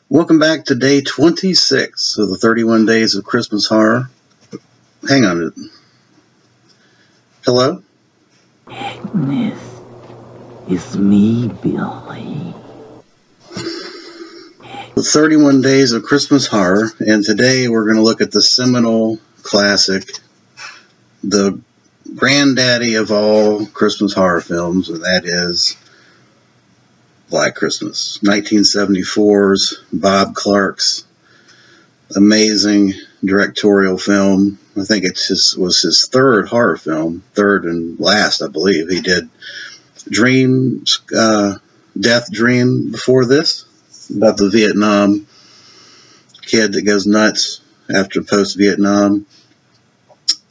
Welcome back to day 26 of the 31 Days of Christmas Horror. Hang on. Hello? Agnes, it's me, Billy. The 31 Days of Christmas Horror, and today we're going to look at the seminal classic, the granddaddy of all Christmas horror films, and that is Black Christmas, 1974's Bob Clark's amazing directorial film. I think it was his third horror film, third and last, I believe. He did Death Dream before this, about the Vietnam kid that goes nuts after post-Vietnam.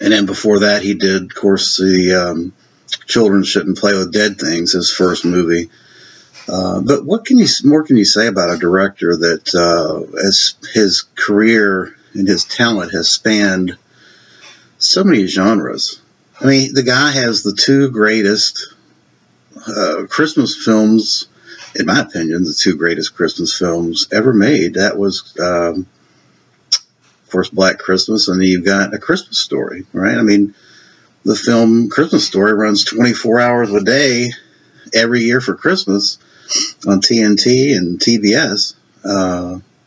And then before that, he did, of course, the Children Shouldn't Play with Dead Things, his first movie. But what more can you say about a director that as his career and his talent has spanned so many genres? I mean, the guy has the two greatest Christmas films, in my opinion, the two greatest Christmas films ever made. That was, of course, Black Christmas, and then you've got A Christmas Story, right? I mean, the film Christmas Story runs 24 hours a day every year for Christmas on TNT and TBS.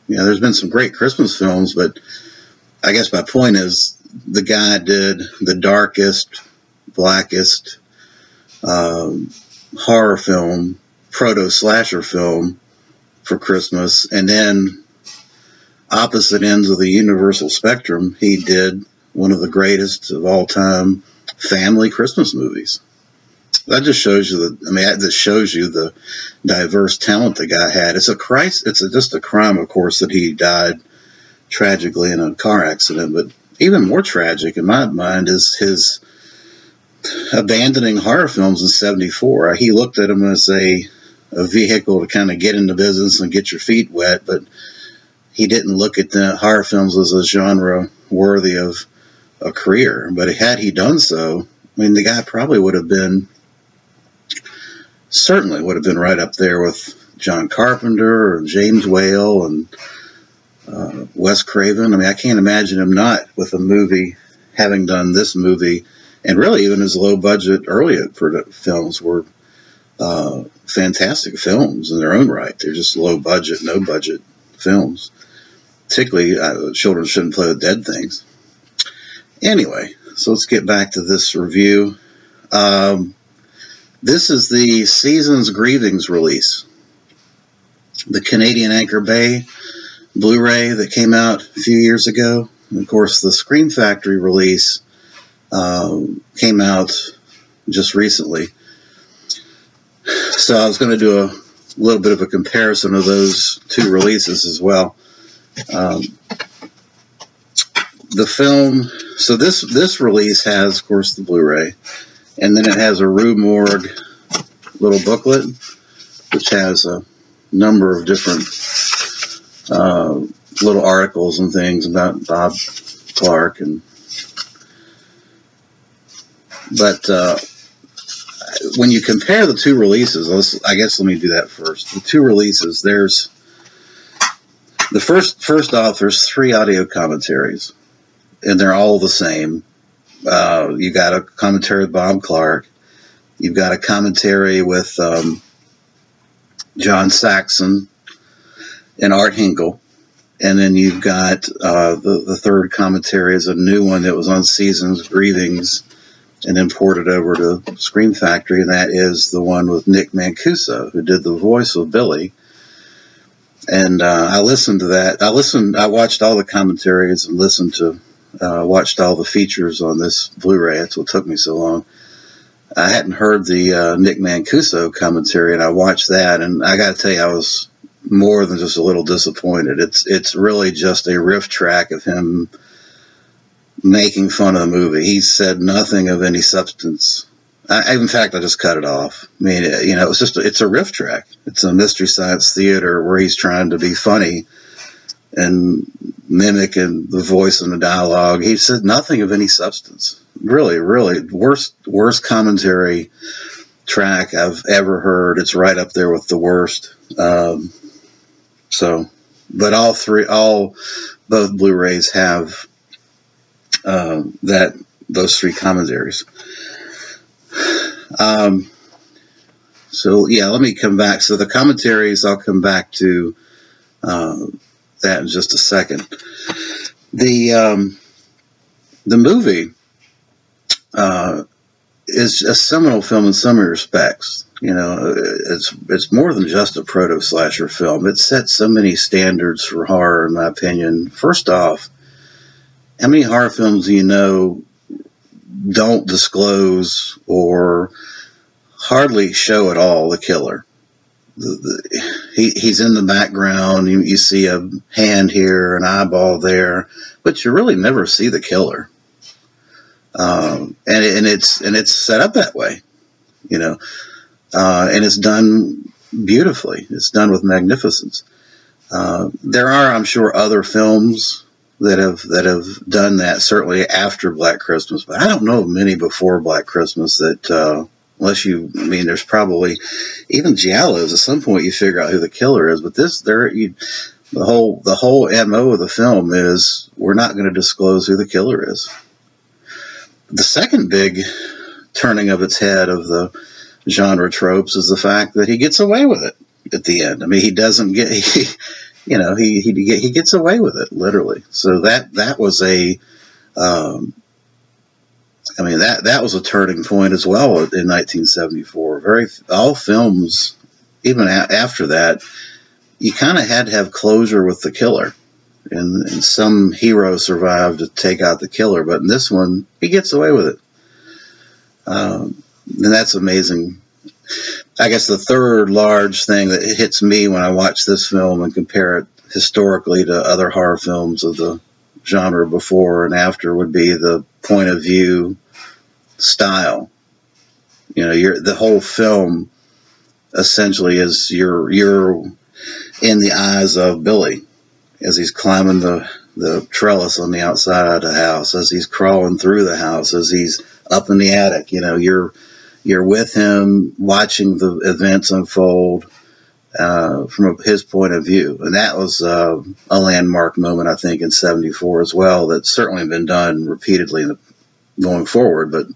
There's been some great Christmas films, but I guess my point is the guy did the darkest, blackest horror film, proto-slasher film for Christmas, and then opposite ends of the universal spectrum, he did one of the greatest of all time family Christmas movies. That just shows you that shows you the diverse talent the guy had. It's just a crime, of course, that he died tragically in a car accident. But even more tragic in my mind is his abandoning horror films in '74. He looked at them as a vehicle to kind of get into business and get your feet wet, but he didn't look at the horror films as a genre worthy of a career. But had he done so, I mean, the guy probably certainly would have been right up there with John Carpenter or James Whale and Wes Craven. I mean, I can't imagine him not with a movie, having done this movie, and really even his low-budget earlier films were fantastic films in their own right. They're just low-budget, no-budget films. Particularly, Children Shouldn't Play with Dead Things. Anyway, so let's get back to this review. This is the Seasons Grievings release, the Canadian Anchor Bay Blu-ray that came out a few years ago. And of course, the Scream Factory release came out just recently. So I was going to do a little bit of a comparison of those two releases as well. The film, so this release has, of course, the Blu-ray. And then it has a Rue Morgue little booklet, which has a number of different little articles and things about Bob Clark. But when you compare the two releases, I guess let me do that first. The two releases, there's the first off, there's 3 audio commentaries, and they're all the same. You got a commentary with Bob Clark. You've got a commentary with John Saxon and Art Hinkle. And then you've got the third commentary is a new one that was on Seasons Grievings and then ported over to Scream Factory, and that is the one with Nick Mancuso, who did the voice of Billy. And I listened to that. I watched all the commentaries and watched all the features on this Blu-ray. That's what took me so long. I hadn't heard the Nick Mancuso commentary, and I watched that, and I got to tell you, I was more than just a little disappointed. It's really just a riff track of him making fun of the movie. He said nothing of any substance. In fact, I just cut it off. I mean, it's a riff track. It's a Mystery Science Theater where he's trying to be funny and mimicking the voice and the dialogue. He said nothing of any substance. Really, really worst commentary track I've ever heard. It's right up there with the worst. So But both Blu-rays have those 3 commentaries. So yeah, let me come back. So the commentaries, I'll come back to that in just a second. The movie is a seminal film in so many respects. You know, it's more than just a proto-slasher film. It sets so many standards for horror, in my opinion. First off, how many horror films do you know don't disclose or hardly show at all the killer? He's in the background. You see a hand here, an eyeball there, but you really never see the killer. And it's set up that way, you know, and it's done beautifully. It's done with magnificence. There are, I'm sure, other films that have done that, certainly after Black Christmas, but I don't know of many before Black Christmas that, there's probably, even Giallos, at some point you figure out who the killer is, but the whole MO of the film is, we're not going to disclose who the killer is. The second big turning of its head of the genre tropes is the fact that he gets away with it at the end. I mean, he doesn't get, he gets away with it, literally. So that was that was a turning point as well in 1974. All films, even after that, you kind of had to have closure with the killer. And some hero survived to take out the killer, but in this one, he gets away with it. And that's amazing. I guess the third large thing that hits me when I watch this film and compare it historically to other horror films of the genre before and after would be the point of view style. You know, the whole film essentially is you're in the eyes of Billy as he's climbing the trellis on the outside of the house, as he's crawling through the house, as he's up in the attic. You know, you're with him watching the events unfold from his point of view. And that was a landmark moment, I think, in 74 as well. That's certainly been done repeatedly going forward. But,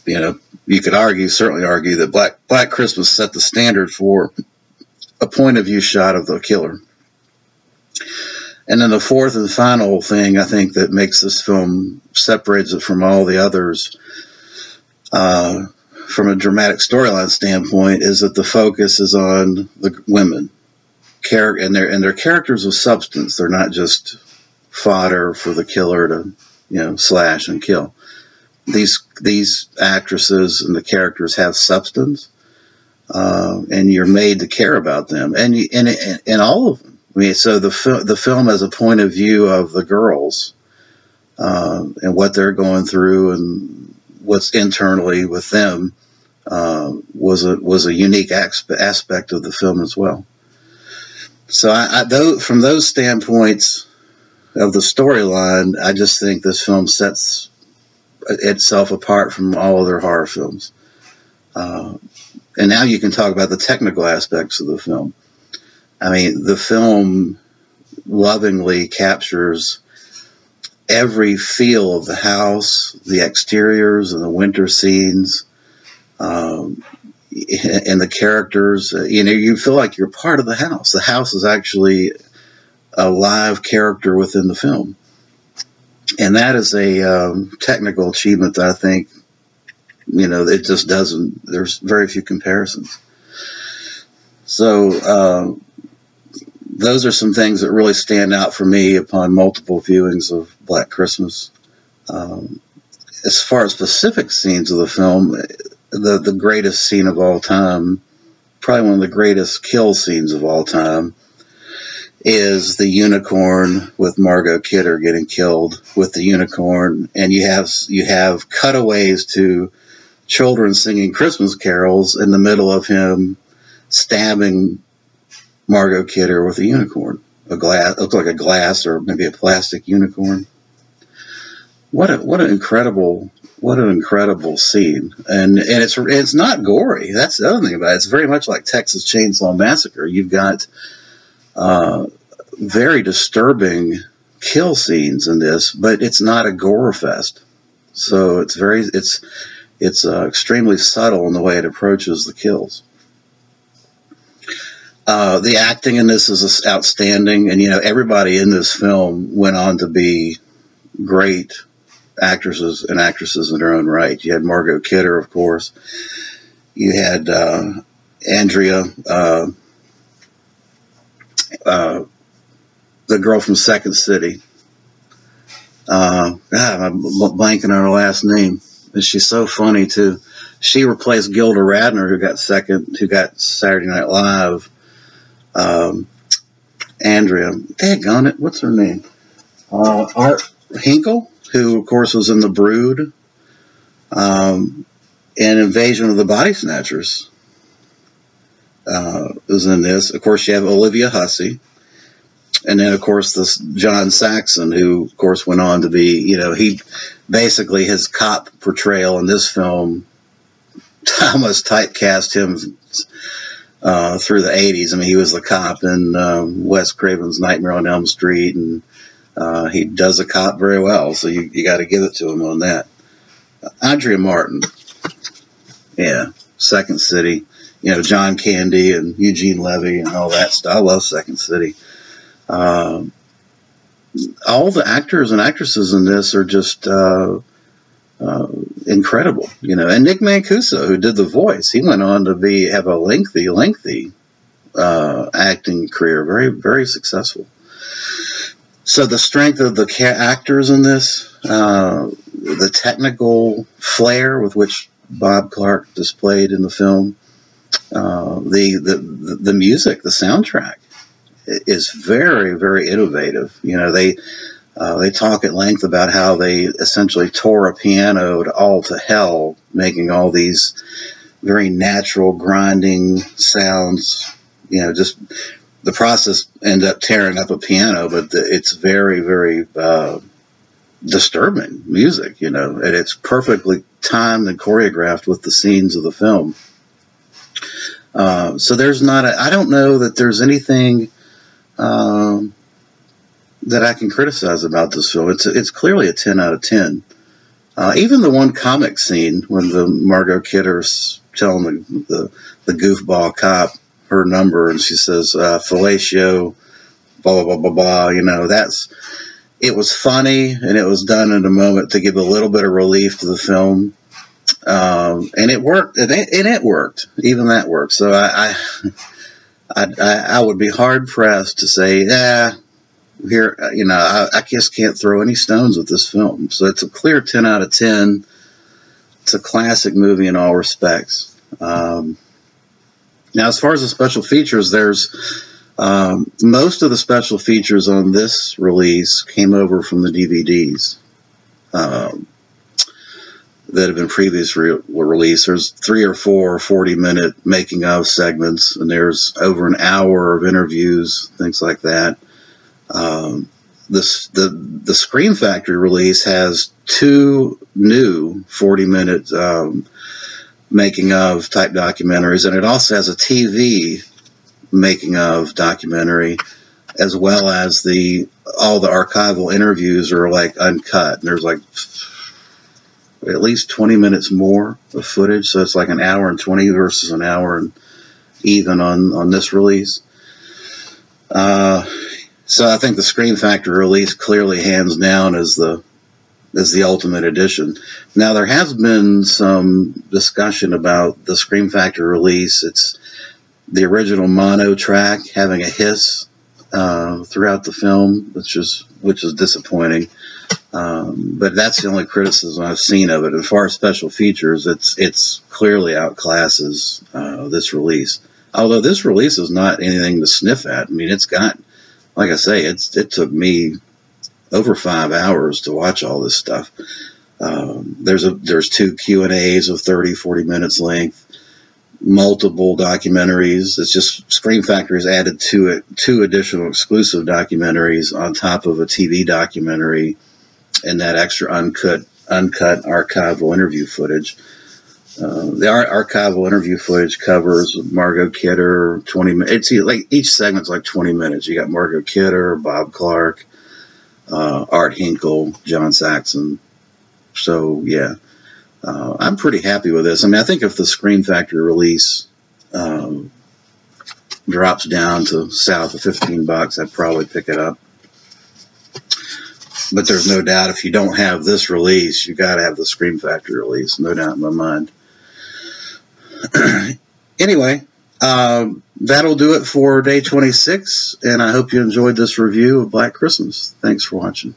you know, you could certainly argue that Black Christmas set the standard for a point of view shot of the killer. And then the fourth and final thing I think that makes this film, separates it from all the others from a dramatic storyline standpoint, is that the focus is on the women, and their characters of substance. They're not just fodder for the killer to, you know, slash and kill. These actresses and the characters have substance, and you're made to care about them, and all of them. I mean, so the film has a point of view of the girls and what they're going through and what's internally with them was a unique aspect of the film as well. So from those standpoints of the storyline, I just think this film sets itself apart from all other horror films. And now you can talk about the technical aspects of the film. I mean, the film lovingly captures every feel of the house, the exteriors and the winter scenes, and the characters. You know, you feel like you're part of the house. The house is actually a live character within the film. And that is a technical achievement that I think, you know, it just doesn't, there's very few comparisons. So, those are some things that really stand out for me upon multiple viewings of Black Christmas. As far as specific scenes of the film, the greatest scene of all time, probably one of the greatest kill scenes of all time, is the unicorn with Margot Kidder getting killed with the unicorn, and you have cutaways to children singing Christmas carols in the middle of him stabbing Margot Kidder with a unicorn. Looked like a glass or maybe a plastic unicorn. What an incredible scene. And it's not gory. That's the other thing about it. It's very much like Texas Chainsaw Massacre. You've got very disturbing kill scenes in this, but it's not a gore fest. So it's extremely subtle in the way it approaches the kills. The acting in this is outstanding, and everybody in this film went on to be great actresses and actresses in their own right. You had Margot Kidder, of course. You had Andrea, the girl from Second City. God, I'm blanking on her last name. But she's so funny too. She replaced Gilda Radner, who got Saturday Night Live. Andrea, daggone it, what's her name? Art Hinkle, who of course was in The Brood, and Invasion of the Body Snatchers. Was in this. Of course, you have Olivia Hussey. And then, of course, this John Saxon, who, of course, went on to be, he basically, his cop portrayal in this film almost typecast him through the 80s. I mean, he was the cop in Wes Craven's Nightmare on Elm Street, and he does a cop very well, so you got to give it to him on that. Andrea Martin, yeah, Second City, John Candy and Eugene Levy and all that stuff. I love Second City. All the actors and actresses in this are just incredible, And Nick Mancuso, who did the voice, he went on to have a lengthy acting career, very, very successful. So the strength of the actors in this, the technical flair with which Bob Clark displayed in the film, the music, the soundtrack, is very, very innovative. They talk at length about how they essentially tore a piano all to hell, making all these very natural grinding sounds. Just the process ended up tearing up a piano, but it's very, very disturbing music, and it's perfectly timed and choreographed with the scenes of the film. So there's I don't know that there's anything that I can criticize about this film. It's clearly a 10 out of 10. Even the one comic scene when the Margot Kidder's telling the goofball cop her number, and she says fellatio, blah blah blah blah blah. It was funny, and it was done in a moment to give a little bit of relief to the film, and it worked. And it worked. Even that worked. So I would be hard pressed to say, here, I just can't throw any stones with this film. So it's a clear 10 out of 10. It's a classic movie in all respects. Now, as far as the special features, there's most of the special features on this release came over from the DVDs that have been previously released. There's 3 or 4 40-minute making of segments, and there's over an hour of interviews, things like that. The Scream Factory release has 2 new 40-minute making of type documentaries, and it also has a TV making of documentary, as well as all the archival interviews are like uncut. And there's like at least 20 minutes more of footage, so it's like an hour and 20 versus an hour and even on this release. So I think the Scream Factory release clearly hands down is the ultimate edition. Now, there has been some discussion about the Scream Factory release. It's the original mono track having a hiss throughout the film, which is disappointing. But that's the only criticism I've seen of it. As far as special features, it's clearly outclasses this release. Although this release is not anything to sniff at. I mean, it's got, like I say, it took me over 5 hours to watch all this stuff. There's 2 Q&As of 30-40 minutes length, multiple documentaries. It's just Scream Factory has added 2 additional exclusive documentaries on top of a TV documentary and that extra uncut archival interview footage. The archival interview footage covers Margot Kidder, 20 minutes. It's like each segment's like 20 minutes. You got Margot Kidder, Bob Clark, Art Hinkle, John Saxon. So yeah, I'm pretty happy with this. I mean, I think if the Scream Factory release drops down to south of $15, I'd probably pick it up. But there's no doubt if you don't have this release, you got to have the Scream Factory release. No doubt in my mind. Anyway, that'll do it for day 26, and I hope you enjoyed this review of Black Christmas. Thanks for watching.